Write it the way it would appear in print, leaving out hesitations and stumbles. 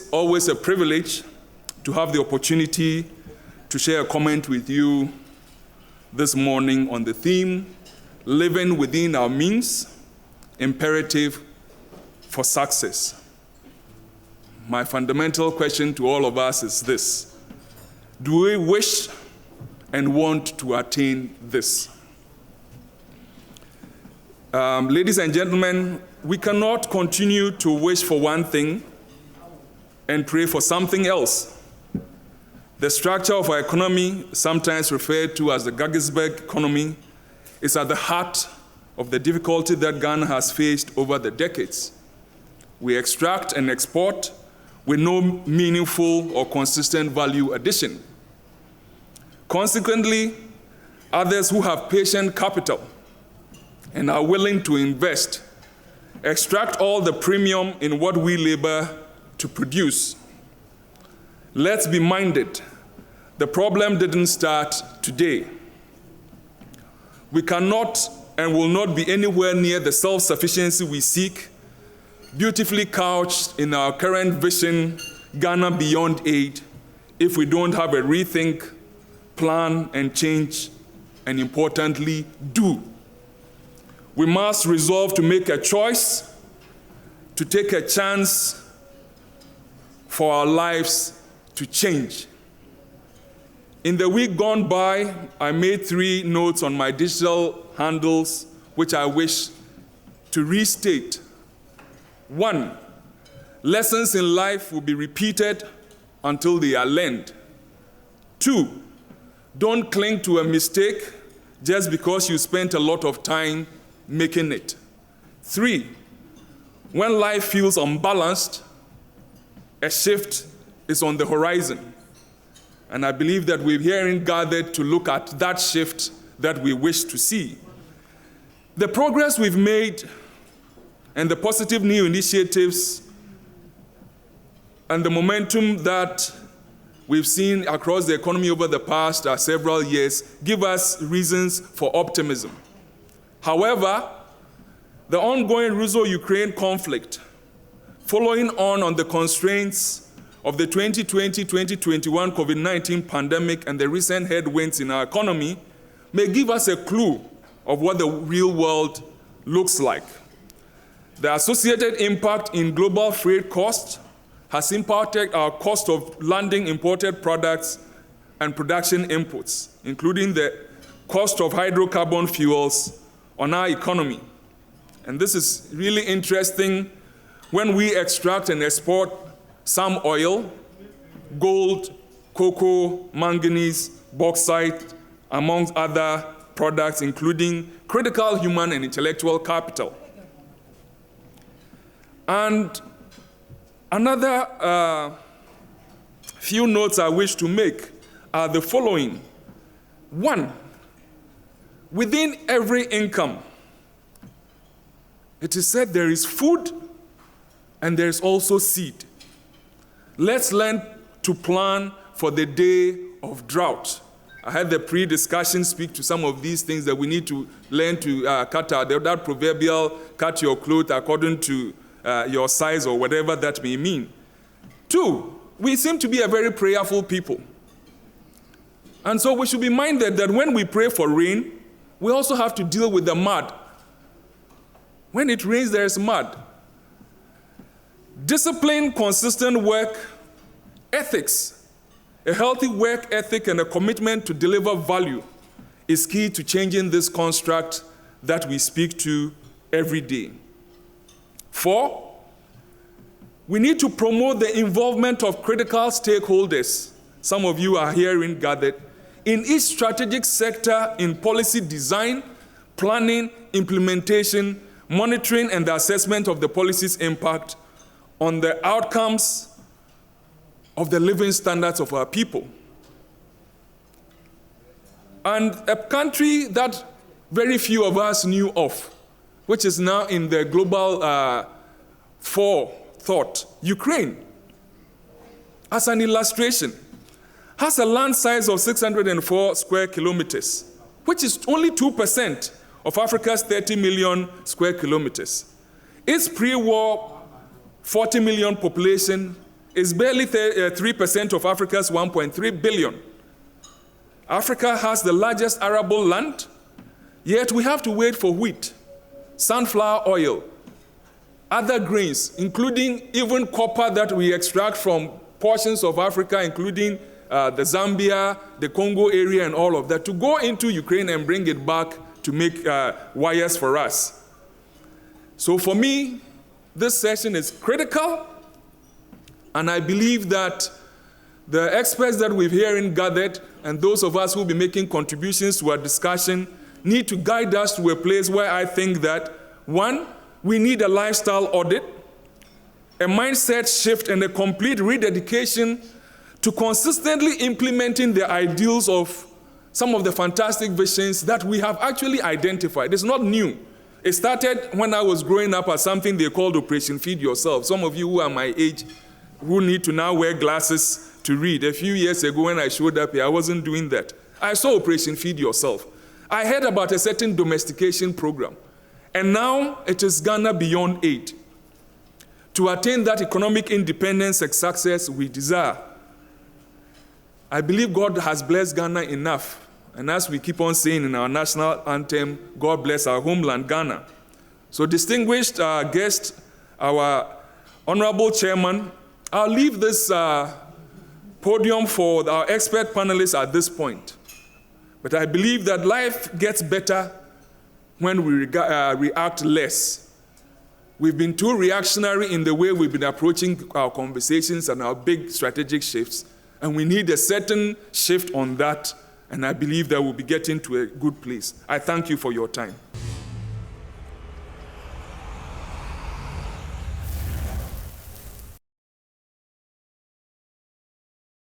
is always a privilege to have the opportunity to share a comment with you this morning on the theme, Living Within Our Means, Imperative for Success. My fundamental question to all of us is this: do we wish and want to attain this? Ladies and gentlemen, we cannot continue to wish for one thing and pray for something else. The structure of our economy, sometimes referred to as the Gettysburg economy, is at the heart of the difficulty that Ghana has faced over the decades. We extract and export with no meaningful or consistent value addition. Consequently, others who have patient capital and are willing to invest extract all the premium in what we labor to produce. Let's be minded, the problem didn't start today. We cannot and will not be anywhere near the self-sufficiency we seek, beautifully couched in our current vision, Ghana Beyond Aid, if we don't have a rethink, plan, and change, and importantly, do. We must resolve to make a choice, to take a chance for our lives to change. In the week gone by, I made 3 notes on my digital handles, which I wish to restate. 1, lessons in life will be repeated until they are learned. 2, don't cling to a mistake just because you spent a lot of time making it. 3, when life feels unbalanced, a shift is on the horizon. And I believe that we're here gathered to look at that shift that we wish to see. The progress we've made and the positive new initiatives and the momentum that we've seen across the economy over the past several years give us reasons for optimism. However, the ongoing Russo-Ukraine conflict, following on the constraints of the 2020-2021 COVID-19 pandemic and the recent headwinds in our economy, may give us a clue of what the real world looks like. The associated impact in global freight costs has impacted our cost of landing imported products and production inputs, including the cost of hydrocarbon fuels on our economy. And this is really interesting when we extract and export some oil, gold, cocoa, manganese, bauxite, amongst other products, including critical human and intellectual capital. And another few notes I wish to make are the following. 1, within every income, it is said there is food and there is also seed. Let's learn to plan for the day of drought. I had the pre-discussion speak to some of these things that we need to learn to cut out. That proverbial cut your clothes according to your size or whatever that may mean. 2, we seem to be a very prayerful people. And so we should be minded that when we pray for rain, we also have to deal with the mud. When it rains, there is mud. Discipline, consistent work, ethics, a healthy work ethic and a commitment to deliver value is key to changing this construct that we speak to every day. 4, we need to promote the involvement of critical stakeholders. Some of you are herein gathered in each strategic sector in policy design, planning, implementation, monitoring, and the assessment of the policy's impact on the outcomes of the living standards of our people. And a country that very few of us knew of, which is now in the global forethought, Ukraine, as an illustration, has a land size of 604 square kilometers, which is only 2% of Africa's 30 million square kilometers. Its pre-war 40 million population is barely 3% of Africa's 1.3 billion. Africa has the largest arable land, yet we have to wait for wheat, sunflower oil, other grains, including even copper that we extract from portions of Africa, including the Zambia, the Congo area, and all of that, to go into Ukraine and bring it back to make wires for us. So for me, this session is critical, and I believe that the experts that we've hearing gathered and those of us who will be making contributions to our discussion need to guide us to a place where I think that, one, we need a lifestyle audit, a mindset shift, and a complete rededication to consistently implementing the ideals of some of the fantastic visions that we have actually identified. It's not new. It started when I was growing up as something they called Operation Feed Yourself. Some of you who are my age who need to now wear glasses to read. A few years ago when I showed up here, I wasn't doing that. I saw Operation Feed Yourself. I heard about a certain domestication program. And now it is Ghana Beyond Aid to attain that economic independence and success we desire. I believe God has blessed Ghana enough. And as we keep on saying in our national anthem, God bless our homeland, Ghana. So distinguished guest, our honorable chairman, I'll leave this podium for our expert panelists at this point. But I believe that life gets better when we react less. We've been too reactionary in the way we've been approaching our conversations and our big strategic shifts, and we need a certain shift on that, and I believe that we'll be getting to a good place. I thank you for your time.